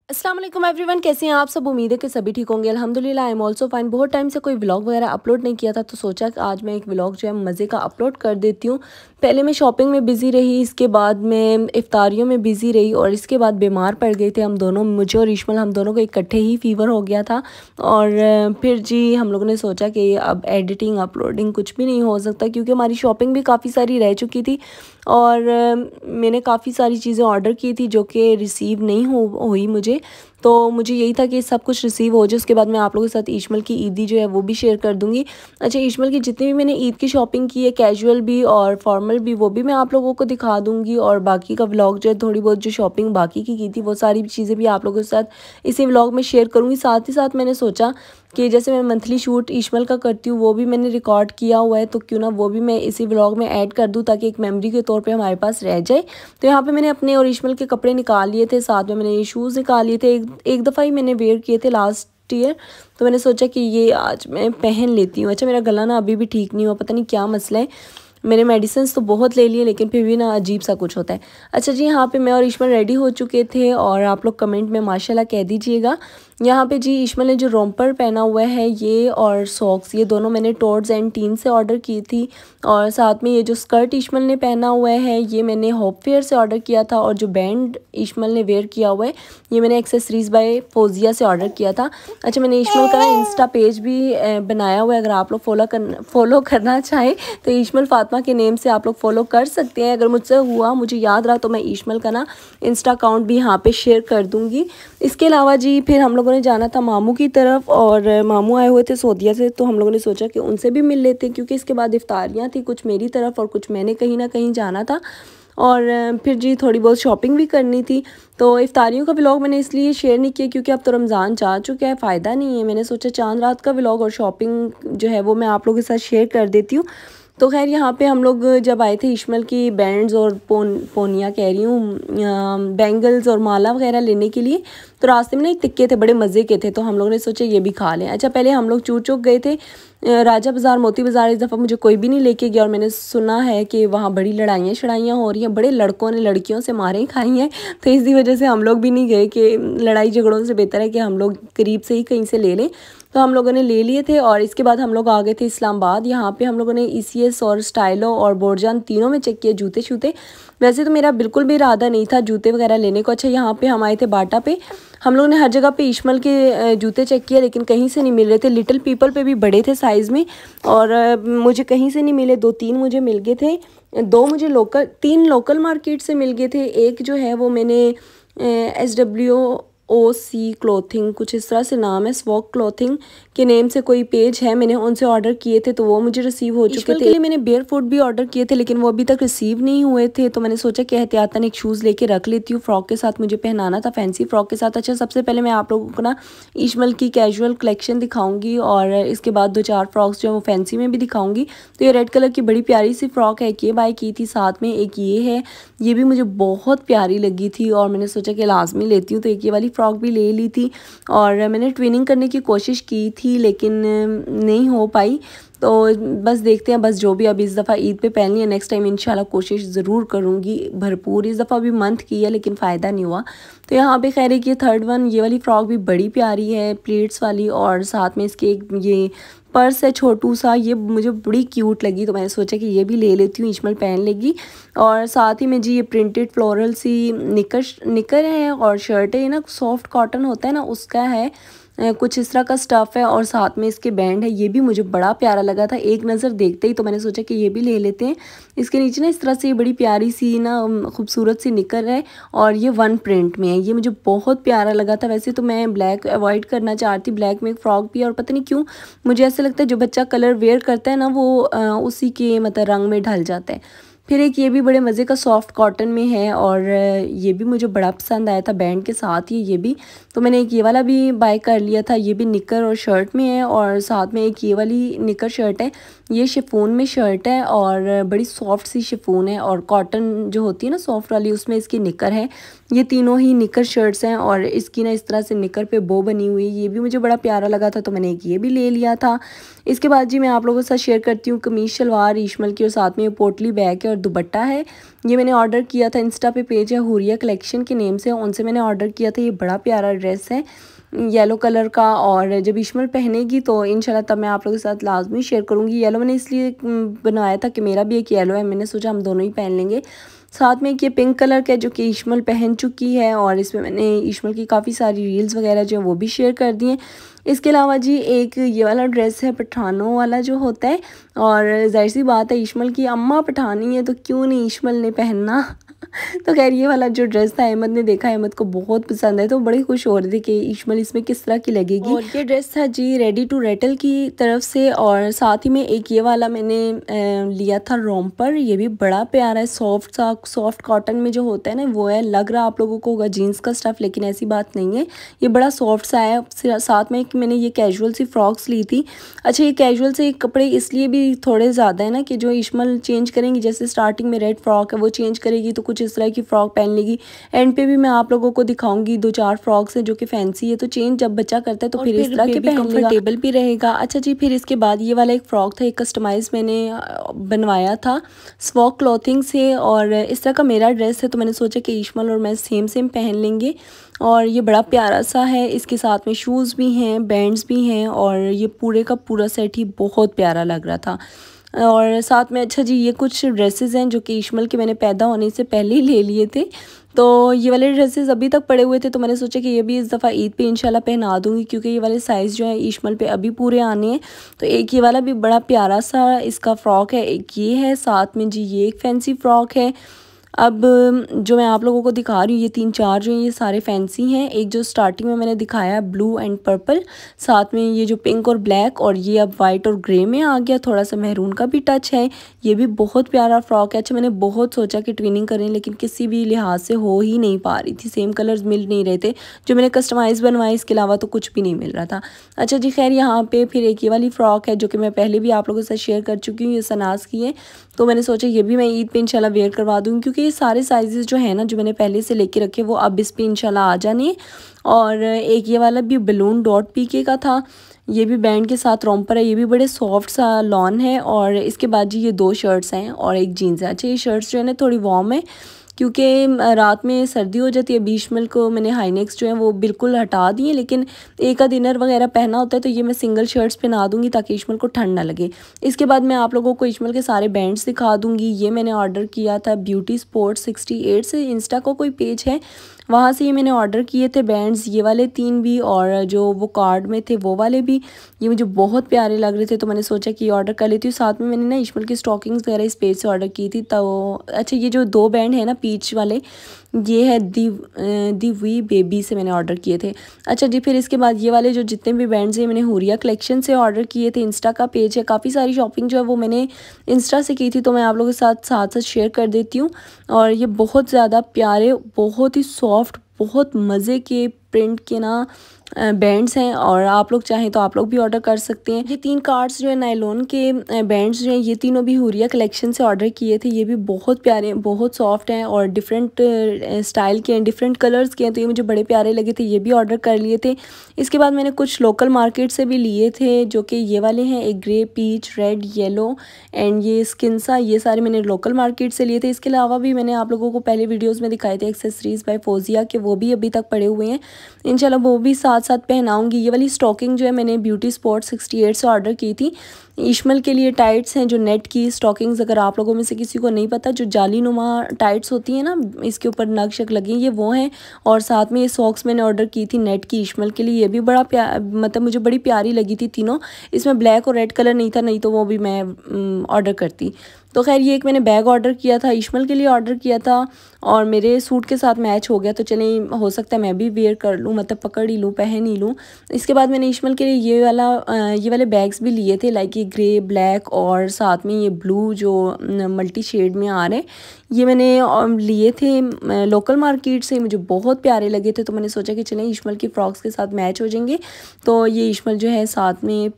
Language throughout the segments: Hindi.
अस्सलाम वालेकुम एवरीवन, कैसे हैं आप सब। उम्मीद है कि सभी ठीक होंगे। अल्हम्दुलिल्लाह आई एम ऑल्सो फाइन। बहुत टाइम से कोई व्लॉग वगैरह अपलोड नहीं किया था, तो सोचा कि आज मैं एक व्लॉग जो है मज़े का अपलोड कर देती हूँ। पहले मैं शॉपिंग में बिज़ी रही, इसके बाद मैं इफ्तारियों में बिज़ी रही और इसके बाद बीमार पड़ गए थे हम दोनों, मुझे और इश्मल, हम दोनों को इकट्ठे ही फ़ीवर हो गया था। और फिर जी हम लोगों ने सोचा कि अब एडिटिंग अपलोडिंग कुछ भी नहीं हो सकता, क्योंकि हमारी शॉपिंग भी काफ़ी सारी रह चुकी थी और मैंने काफ़ी सारी चीज़ें ऑर्डर की थी जो कि रिसीव नहीं हुई मुझे। तो मुझे यही था कि सब कुछ रिसीव हो जाए, उसके बाद मैं आप लोगों के साथ इश्मल की ईदी जो है वो भी शेयर कर दूँगी। अच्छा, इश्मल की जितनी भी मैंने ईद की शॉपिंग की है, कैजुअल भी और फॉर्मल भी, वो भी मैं आप लोगों को दिखा दूँगी। और बाकी का व्लॉग जो है, थोड़ी बहुत जो शॉपिंग बाकी की थी, वो सारी चीज़ें भी आप लोगों के साथ इसी व्लॉग में शेयर करूँगी। साथ ही साथ मैंने सोचा कि जैसे मैं मंथली शूट इश्मल का करती हूँ, वो भी मैंने रिकॉर्ड किया हुआ है, तो क्यों ना वो भी मैं इसी व्लॉग में ऐड कर दूँ, ताकि एक मेमोरी के तौर पे हमारे पास रह जाए। तो यहाँ पे मैंने अपने और इश्मल के कपड़े निकाल लिए थे, साथ में मैंने ये शूज़ निकाल लिए थे। एक दफ़ा ही मैंने वेयर किए थे लास्ट ईयर, तो मैंने सोचा कि ये आज मैं पहन लेती हूँ। अच्छा, मेरा गला ना अभी भी ठीक नहीं हुआ, पता नहीं क्या मसला है। मैंने मेडिसिन तो बहुत ले लिए, लेकिन फिर भी ना अजीब सा कुछ होता है। अच्छा जी, यहाँ पे मैं और इश्मल रेडी हो चुके थे और आप लोग कमेंट में माशाल्लाह कह दीजिएगा। यहाँ पे जी इश्मल ने जो रोम्पर पहना हुआ है ये और सॉक्स, ये दोनों मैंने टॉर्ड्स एंड टीन से ऑर्डर की थी। और साथ में ये जो स्कर्ट इश्मल ने पहना हुआ है, ये मैंने होप फेयर से ऑर्डर किया था। और जो बैंड इश्मल ने वेयर किया हुआ है, ये मैंने एक्सेसरीज़ बाय फौजिया से ऑर्डर किया था। अच्छा, मैंने इश्मल का इंस्टा पेज भी बनाया हुआ है, अगर आप लोग फॉलो करना चाहें तो इश्मल फातिमा के नेम से आप लोग फॉलो कर सकते हैं। अगर मुझसे हुआ, मुझे याद रहा, तो मैं इश्मल का ना इंस्टा अकाउंट भी यहाँ पे शेयर कर दूँगी। इसके अलावा जी फिर हम लोगों ने जाना था मामू की तरफ, और मामू आए हुए थे सऊदीया से, तो हम लोगों ने सोचा कि उनसे भी मिल लेते हैं, क्योंकि इसके बाद इफ्तारियाँ थी, कुछ मेरी तरफ और कुछ मैंने कहीं ना कहीं जाना था। और फिर जी थोड़ी बहुत शॉपिंग भी करनी थी। तो इफ्तारियों का व्लॉग मैंने इसलिए शेयर नहीं किया क्योंकि अब तो रमज़ान जा चुका है, फ़ायदा नहीं है। मैंने सोचा चांद रात का व्लॉग और शॉपिंग जो है वो मैं आप लोगों के साथ शेयर कर देती हूँ। तो खैर यहाँ पे हम लोग जब आए थे इश्मल की बैंड्स और पोनिया कह रही हूँ, बैंगल्स और माला वगैरह लेने के लिए, तो रास्ते में ना एक टिक्के थे, बड़े मज़े के थे, तो हम लोगों ने सोचा ये भी खा लें। अच्छा, पहले हम लोग चूर चौक गए थे, राजा बाज़ार, मोती बाज़ार इस दफ़ा मुझे कोई भी नहीं लेके गया। और मैंने सुना है कि वहाँ बड़ी लड़ाइयाँ शड़ाइयाँ हो रही हैं, बड़े लड़कों ने लड़कियों से मारें खाई हैं, तो इसी वजह से हम लोग भी नहीं गए कि लड़ाई झगड़ों से बेहतर है कि हम लोग करीब से ही कहीं से ले लें। तो हम लोगों ने ले लिए थे और इसके बाद हम लोग आ गए थे इस्लामाबाद। यहाँ पे हम लोगों ने ECS और स्टाइलो और बोरजान तीनों में चेक किए जूते शूते। वैसे तो मेरा बिल्कुल भी इरादा नहीं था जूते वगैरह लेने को। अच्छा, यहाँ पे हम आए थे बाटा पे, हम लोगों ने हर जगह पे इश्मल के जूते चेक किए, लेकिन कहीं से नहीं मिल रहे थे। लिटिल पीपल पे भी बड़े थे साइज़ में, और मुझे कहीं से नहीं मिले। 2-3 मुझे मिल गए थे, 2 मुझे लोकल, 3 लोकल मार्केट से मिल गए थे। एक जो है वो मैंने SWOC क्लोथिंग, कुछ इस तरह से नाम है, स्वॉक क्लोथिंग के नेम से कोई पेज है, मैंने उनसे ऑर्डर किए थे, तो वो मुझे रिसीव हो चुके थे। के लिए मैंने बेयर फुट भी ऑर्डर किए थे, लेकिन वो अभी तक रिसीव नहीं हुए थे, तो मैंने सोचा कि एहतियातन एक शूज़ लेके रख लेती हूँ, फ्रॉक के साथ मुझे पहनाना था, फैंसी फ्रॉक के साथ। अच्छा, सबसे पहले मैं आप लोगों को ना इश्मल की कैजुअल कलेक्शन दिखाऊंगी और इसके बाद 2-4 फ्रॉक्स जो है वो फैंसी में भी दिखाऊंगी। तो ये रेड कलर की बड़ी प्यारी सी फ्रॉक है, ये बाय की थी, साथ में एक ये है, ये भी मुझे बहुत प्यारी लगी थी और मैंने सोचा कि लाजमी लेती हूँ, तो एक ये वाली फ्रॉक भी ले ली थी। और मैंने ट्विनिंग करने की कोशिश की थी, लेकिन नहीं हो पाई, तो बस देखते हैं, बस जो भी अब इस दफ़ा ईद पे पहन लिया, नेक्स्ट टाइम इंशाल्लाह कोशिश ज़रूर करूँगी भरपूर। इस दफ़ा भी मंथ की है, लेकिन फ़ायदा नहीं हुआ। तो यहाँ पे खैर एक ये थर्ड वन, ये वाली फ्रॉक भी बड़ी प्यारी है, प्लेट्स वाली, और साथ में इसके एक ये पर्स है छोटू सा, ये मुझे बड़ी क्यूट लगी, तो मैंने सोचा कि ये भी ले लेती हूँ, इश्मल पहन लेगी। और साथ ही में जी ये प्रिंटेड फ्लोरल सी निकर है और शर्ट है, ये ना सॉफ्ट कॉटन होता है ना, उसका है, कुछ इस तरह का स्टफ़ है, और साथ में इसके बैंड है, ये भी मुझे बड़ा प्यारा लगा था एक नज़र देखते ही, तो मैंने सोचा कि ये भी ले लेते हैं। इसके नीचे ना इस तरह से ये बड़ी प्यारी सी ना खूबसूरत सी निकर है, और ये वन प्रिंट में है, ये मुझे बहुत प्यारा लगा था। वैसे तो मैं ब्लैक अवॉइड करना चाहती, ब्लैक में एक फ़्रॉक भी है, और पता नहीं क्यों मुझे ऐसा लगता है जो बच्चा कलर वेयर करता है ना, वो उसी के मतलब रंग में ढल जाता है। फिर एक ये भी बड़े मज़े का सॉफ्ट कॉटन में है, और ये भी मुझे बड़ा पसंद आया था बैंड के साथ ही, ये भी, तो मैंने एक ये वाला भी बाय कर लिया था। ये भी निकर और शर्ट में है, और साथ में एक ये वाली निकर शर्ट है, ये शिफॉन में शर्ट है और बड़ी सॉफ्ट सी शिफॉन है, और कॉटन जो होती है ना सॉफ्ट वाली, उसमें इसकी निकर है। ये तीनों ही निकर शर्ट्स हैं, और इसकी ना इस तरह से निकर पे बो बनी हुई, ये भी मुझे बड़ा प्यारा लगा था, तो मैंने एक ये भी ले लिया था। इसके बाद जी मैं आप लोगों के साथ शेयर करती हूँ कमीज शलवार इश्मल की, और साथ में ये पोटली बैग है, और दुपट्टा है ये मैंने ऑर्डर किया था। इंस्टा पे पेज है हुरिया कलेक्शन के नेम से, उनसे मैंने ऑर्डर किया था। ये बड़ा प्यारा ड्रेस है येलो कलर का, और जब इश्मल पहनेगी तो इंशाल्लाह तब मैं आप लोगों के साथ लाजमी शेयर करूँगी। येलो मैंने इसलिए बनवाया था कि मेरा भी एक येलो है, मैंने सोचा हम दोनों ही पहन लेंगे। साथ में एक ये पिंक कलर का जो कि इश्मल पहन चुकी है, और इसमें मैंने इश्मल की काफ़ी सारी रील्स वगैरह जो हैं वो भी शेयर कर दी हैं। इसके अलावा जी एक ये वाला ड्रेस है पठानों वाला जो होता है, और जाहिर सी बात है इश्मल की अम्मा पठानी है तो क्यों नहीं इश्मल ने पहनना। तो खैर ये वाला जो ड्रेस था अहमद ने देखा, अहमद को बहुत पसंद है, तो बड़ी खुश हो रही थी कि इश्मल इसमें किस तरह की लगेगी। और ये ड्रेस था जी रेडी टू रेटल की तरफ से, और साथ ही में एक ये वाला मैंने लिया था रोम्पर। ये भी बड़ा प्यारा है, सॉफ्ट सा सॉफ्ट कॉटन में जो होता है ना वो है। लग रहा आप लोगों को होगा जीन्स का स्टफ़, लेकिन ऐसी बात नहीं है, ये बड़ा सॉफ्ट सा है। साथ में एक मैंने ये कैजुअल सी फ्रॉक्स ली थी। अच्छा ये कैजुअल से कपड़े इसलिए भी थोड़े ज़्यादा है ना कि जो इश्मल चेंज करेंगी, जैसे स्टार्टिंग में रेड फ्रॉक है वो चेंज करेगी तो कुछ इस तरह की फ़्रॉक पहन लेगी। एंड पे भी मैं आप लोगों को दिखाऊंगी 2-4 फ्रॉक्स हैं जो कि फैंसी है, तो चेंज जब बच्चा करता है तो फिर इस तरह के कंफर्टेबल भी रहेगा। अच्छा जी फिर इसके बाद ये वाला एक फ़्रॉक था, एक कस्टमाइज़ मैंने बनवाया था स्वॉक क्लॉथिंग से, और इस तरह का मेरा ड्रेस है तो मैंने सोचा कि इश्मल और मैं सेम पहन लेंगे। और ये बड़ा प्यारा सा है, इसके साथ में शूज़ भी हैं, बैंड्स भी हैं, और ये पूरे का पूरा सेट ही बहुत प्यारा लग रहा था। और साथ में अच्छा जी ये कुछ ड्रेसेस हैं जो कि इश्मल के मैंने पैदा होने से पहले ही ले लिए थे, तो ये वाले ड्रेसेस अभी तक पड़े हुए थे, तो मैंने सोचा कि ये भी इस दफ़ा ईद पे इंशाल्लाह पहना दूँगी, क्योंकि ये वाले साइज़ जो है इश्मल पे अभी पूरे आने हैं। तो एक ये वाला भी बड़ा प्यारा सा इसका फ़्रॉक है, एक ये है, साथ में जी ये एक फैंसी फ़्रॉक है। अब जो मैं आप लोगों को दिखा रही हूँ ये 3-4 जो हैं ये सारे फैंसी हैं। एक जो स्टार्टिंग में मैंने दिखाया ब्लू एंड पर्पल, साथ में ये जो पिंक और ब्लैक, और ये अब वाइट और ग्रे में आ गया, थोड़ा सा मैरून का भी टच है। ये भी बहुत प्यारा फ्रॉक है। अच्छा मैंने बहुत सोचा कि ट्विनिंग करें, लेकिन किसी भी लिहाज से हो ही नहीं पा रही थी, सेम कलर्स मिल नहीं रहे थे जो मैंने कस्टमाइज़ बनवाए, इसके अलावा तो कुछ भी नहीं मिल रहा था। अच्छा जी खैर यहाँ पे फिर एक ये वाली फ़्रॉक है जो कि मैं पहले भी आप लोगों के साथ शेयर कर चुकी हूँ, ये सनाज की है, तो मैंने सोचा ये भी मैं ईद पे इंशाल्लाह वेयर करवा दूँगी, क्योंकि ये सारे साइजेस जो है ना जो मैंने पहले से लेके रखे वो अब इस पे इंशाल्लाह आ जाने। और एक ये वाला भी बलून डॉट पीके का था, ये भी बैंड के साथ रोम्पर है, ये भी बड़े सॉफ्ट सा लॉन है। और इसके बाद जी ये 2 शर्ट्स हैं और एक जीन्स है। अच्छा ये शर्ट्स जो है ना थोड़ी वार्म है, क्योंकि रात में सर्दी हो जाती है। बीशमल को मैंने हाई नेक्स जो है वो बिल्कुल हटा दिए, लेकिन एक आध इनर वगैरह पहना होता है तो ये मैं सिंगल शर्ट्स पहना दूंगी ताकि इश्मल को ठंड ना लगे। इसके बाद मैं आप लोगों को इश्मल के सारे बैंड्स दिखा दूंगी। ये मैंने ऑर्डर किया था ब्यूटी स्पोर्ट 68 से, इंस्टा को कोई पेज है वहाँ से ये मैंने ऑर्डर किए थे बैंड्स, ये वाले 3 भी और जो वो कार्ड में थे वो वाले भी। ये मुझे बहुत प्यारे लग रहे थे तो मैंने सोचा कि ऑर्डर कर लेती हूँ। साथ में मैंने ना इश्मल की स्टॉकिंग्स वगैरह इस पेज से ऑर्डर की थी। तो अच्छा ये जो 2 बैंड है ना पीच वाले, ये है दी वी बेबी से मैंने ऑर्डर किए थे। अच्छा जी फिर इसके बाद ये वाले जो जितने भी बैंड्स हैं मैंने हुरिया कलेक्शन से ऑर्डर किए थे। इंस्टा का पेज है, काफ़ी सारी शॉपिंग जो है वो मैंने इंस्टा से की थी, तो मैं आप लोगों के साथ साथ शेयर कर देती हूँ। और ये बहुत ज़्यादा प्यारे, बहुत ही सॉफ्ट, बहुत मज़े के प्रिंट के ना बैंड्स हैं, और आप लोग चाहें तो आप लोग भी ऑर्डर कर सकते हैं। ये 3 कार्ड्स जो है नायलॉन के बैंड्स जो हैं ये तीनों भी हुरिया कलेक्शन से ऑर्डर किए थे। ये भी बहुत प्यारे, बहुत सॉफ्ट हैं और डिफरेंट स्टाइल के हैं, डिफरेंट कलर्स के हैं, तो ये मुझे बड़े प्यारे लगे थे, ये भी ऑर्डर कर लिए थे। इसके बाद मैंने कुछ लोकल मार्केट से भी लिए थे जो कि ये वाले हैं, एक grey, peach, red, yellow and ये स्किन सा, ये सारे मैंने लोकल मार्केट से लिए थे। इसके अलावा भी मैंने आप लोगों को पहले वीडियोज़ में दिखाए थे एक्सेसरीज़ बाय फोजिया के, वो भी अभी तक पड़े हुए हैं, इंशाल्लाह वो भी साथ साथ पहनाऊंगी। ये वाली स्टॉकिंग जो है मैंने ब्यूटी स्पॉट 68 से ऑर्डर की थी। इश्मल के लिए टाइट्स हैं जो नेट की स्टॉकिंग्स, अगर आप लोगों में से किसी को नहीं पता, जो जाली नुमा टाइट्स होती हैं ना, इसके ऊपर नग शक लगे, ये वो हैं। और साथ में ये सॉक्स मैंने ऑर्डर की थी नेट की इश्मल के लिए, ये भी बड़ा मतलब मुझे बड़ी प्यारी लगी थी तीनों। इसमें ब्लैक और रेड कलर नहीं था, नहीं तो वो भी मैं ऑर्डर करती। तो खैर ये एक मैंने बैग ऑर्डर किया था, इश्मल के लिए ऑर्डर किया था और मेरे सूट के साथ मैच हो गया, तो चलें हो सकता है मैं भी वेयर कर लूँ, मतलब पकड़ ही लूँ, पहन ही लूँ। इसके बाद मैंने इश्मल के लिए ये वाले बैग्स भी लिए थे, लाइक ये ग्रे, ब्लैक और साथ में ये ब्लू जो मल्टी शेड में आ रहे हैं, ये मैंने लिए थे लोकल मार्केट से, मुझे बहुत प्यारे लगे थे, तो मैंने सोचा कि चलें इश्मल की फ्रॉक्स के साथ मैच हो जाएंगे। तो ये इश्मल जो है साथ में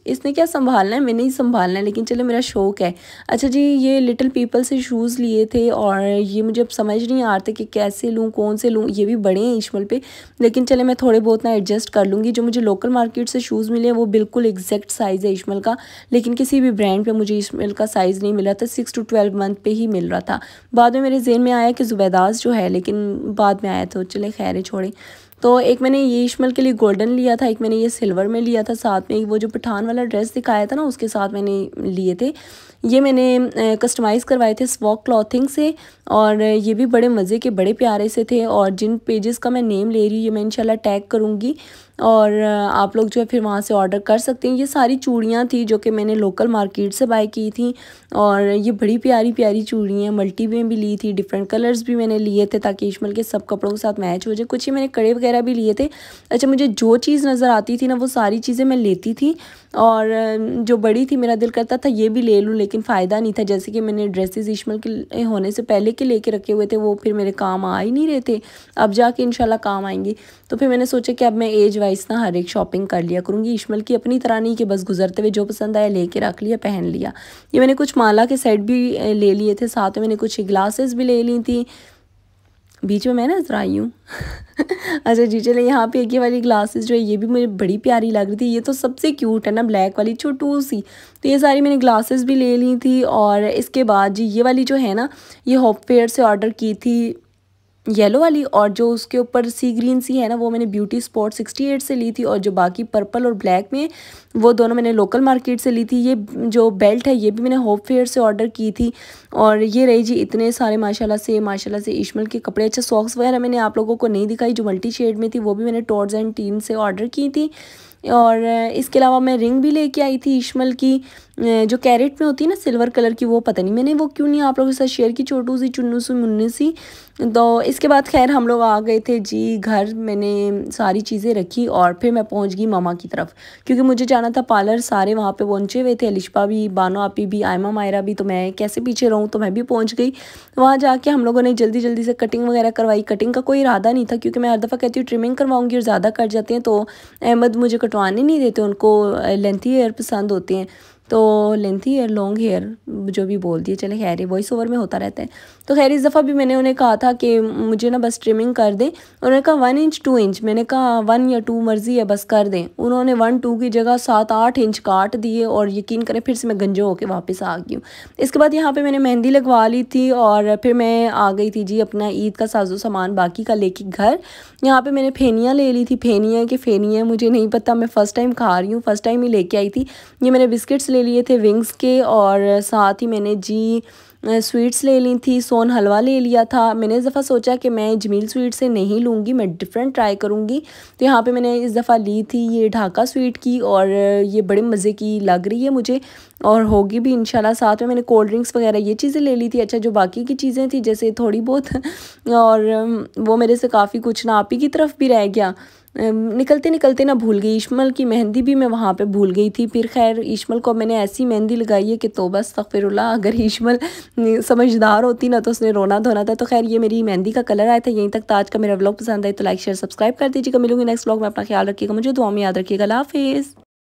इसने क्या संभालना है, मैंने ही संभालना है, लेकिन चलो मेरा शौक़ है। अच्छा जी, ये लिटिल पीपल से शूज़ लिए थे और ये मुझे अब समझ नहीं आ रहा था कि कैसे लूँ, कौन से लूँ। ये भी बड़े हैं इशमल पे, लेकिन चले मैं थोड़े बहुत ना एडजस्ट कर लूँगी। जो मुझे लोकल मार्केट से शूज़ मिले वो बिल्कुल एग्जैक्ट साइज़ है इशमल का, लेकिन किसी भी ब्रांड पे मुझे इशमल का साइज़ नहीं मिला था। 6 to 12 मंथ पे ही मिल रहा था। बाद में मेरे ज़हन में आया कि ज़ुबैदास जो है, लेकिन बाद में आया तो चले खैर है, छोड़ें। तो एक मैंने ये इशमल के लिए गोल्डन लिया था, एक मैंने ये सिल्वर में लिया था, साथ में वो जो पठान वाला ड्रेस दिखाया था ना उसके साथ मैंने लिए थे। ये मैंने कस्टमाइज़ करवाए थे स्वॉग क्लॉथिंग से, और ये भी बड़े मज़े के, बड़े प्यारे से थे। और जिन पेजेस का मैं नेम ले रही हूँ ये मैं इंशाल्लाह टैग करूँगी, और आप लोग जो है फिर वहाँ से ऑर्डर कर सकते हैं। ये सारी चूड़ियाँ थी जो कि मैंने लोकल मार्केट से बाय की थी, और ये बड़ी प्यारी प्यारी चूड़ियाँ मल्टी में भी ली थी, डिफरेंट कलर्स भी मैंने लिए थे ताकि इशमल के सब कपड़ों के साथ मैच हो जाए। कुछ ही मैंने कड़े वगैरह भी लिए थे। अच्छा, मुझे जो चीज़ नज़र आती थी ना वो सारी चीज़ें मैं लेती थी, और जो बड़ी थी मेरा दिल करता था ये भी ले लूँ, लेकिन फ़ायदा नहीं था। जैसे कि मैंने ड्रेसेस इशमल के होने से पहले के लेके रखे हुए थे, वो फिर मेरे काम आ ही नहीं रहे थे, अब जाके इंशाल्लाह काम आएंगे। तो फिर मैंने सोचा कि अब मैं एज वाइज ना हर एक शॉपिंग कर लिया करूँगी इशमल की, अपनी तरह नहीं कि बस गुजरते हुए जो पसंद आया लेके रख लिया, पहन लिया। ये मैंने कुछ माला के सेट भी ले लिए थे, साथ में मैंने कुछ ग्लासेस भी ले ली थी। बीच में मैं नजर आई हूँ। अच्छा जी, चले यहाँ पे एक ये वाली ग्लासेस जो है ये भी मुझे बड़ी प्यारी लग रही थी। ये तो सबसे क्यूट है ना, ब्लैक वाली छोटू सी। तो ये सारी मैंने ग्लासेस भी ले ली थी। और इसके बाद जी ये वाली जो है ना, ये होप फेयर से ऑर्डर की थी, येलो वाली, और जो उसके ऊपर सी ग्रीन सी है ना वो मैंने ब्यूटी स्पॉट 68 से ली थी, और जो बाकी पर्पल और ब्लैक में वो दोनों मैंने लोकल मार्केट से ली थी। ये जो बेल्ट है ये भी मैंने होप फेयर से ऑर्डर की थी। और ये रही जी इतने सारे माशाल्लाह से इशमल के कपड़े। अच्छा, सॉक्स वगैरह मैंने आप लोगों को नहीं दिखाई, जो मल्टी शेड में थी वो भी मैंने टॉर्च एंड टीन से ऑर्डर की थी। और इसके अलावा मैं रिंग भी लेके आई थी इशमल की, जो कैरेट में होती है ना सिल्वर कलर की, वो पता नहीं मैंने वो क्यों नहीं आप लोगों के साथ शेयर की, छोटू सी चुन्नू सी मुन्नी सी। तो इसके बाद खैर हम लोग आ गए थे जी घर, मैंने सारी चीज़ें रखी और फिर मैं पहुंच गई मामा की तरफ, क्योंकि मुझे जाना था पार्लर। सारे वहाँ पे पहुंचे हुए थे, अलिशा भी, बानो आपी भी, आयमा मायरा भी, तो मैं कैसे पीछे रहूँ, तो मैं भी पहुँच गई। वहाँ जाके हम लोगों ने जल्दी जल्दी से कटिंग वगैरह करवाई। कटिंग का कोई इरादा नहीं था, क्योंकि मैं हर दफ़ा कहती हूँ ट्रिमिंग करवाऊँगी और ज़्यादा कट जाते हैं, तो अहमद मुझे कटवाने नहीं देते, उनको लेंथी हेयर पसंद होते हैं। तो लेंथी हेयर, लॉन्ग हेयर, जो भी बोल दिए, चले खैर वॉइस ओवर में होता रहता है। तो खैर इस दफ़ा भी मैंने उन्हें कहा था कि मुझे ना बस ट्रिमिंग कर दें। उन्होंने कहा 1 इंच 2 इंच, मैंने कहा 1 या 2 मर्ज़ी है, बस कर दें। उन्होंने 1 2 की जगह 7-8 इंच काट दिए, और यकीन करें फिर से मैं गंजो होकर वापस आ गई हूँ। इसके बाद यहाँ पर मैंने मेहंदी लगवा ली थी, और फिर मैं आ गई थी जी अपना ईद का साजो सामान बाकी का लेके घर। यहाँ पर मैंने फेनियाँ ले ली थी, फेनियाँ मुझे नहीं पता, मैं फ़र्स्ट टाइम खा रही हूँ, फ़र्स्ट टाइम ही लेके आई थी। ये मैंने बिस्किट्स ले लिए थे विंग्स के, और साथ ही मैंने जी स्वीट्स ले ली थी, सोन हलवा ले लिया था। मैंने इस दफ़ा सोचा कि मैं जमील स्वीट से नहीं लूँगी, मैं डिफरेंट ट्राई करूँगी। तो यहाँ पे मैंने इस दफ़ा ली थी ये ढाका स्वीट की, और ये बड़े मज़े की लग रही है मुझे, और होगी भी इंशाल्लाह। साथ में मैंने कोल्ड ड्रिंक्स वगैरह ये चीज़ें ले ली थी। अच्छा, जो बाकी की चीज़ें थी जैसे थोड़ी बहुत और वो मेरे से काफ़ी कुछ ना आप ही की तरफ भी रह गया। निकलते निकलते ना भूल गई, इशमल की मेहंदी भी मैं वहाँ पे भूल गई थी। फिर खैर इशमल को मैंने ऐसी मेहंदी लगाई है कि तौबा अस्तगफिरुल्लाह, अगर इशमल समझदार होती ना तो उसने रोना धोना था। तो खैर ये मेरी मेहंदी का कलर आया था। यहीं तक आज का मेरा व्लॉग पसंद आए तो लाइक शेयर सब्सक्राइब कर दीजिएगा। मिलूंगी नेक्स्ट व्लॉग में, अपना ख्याल रखिएगा, मुझे दुआ में याद रखिएगा। अल्लाह हाफिज़।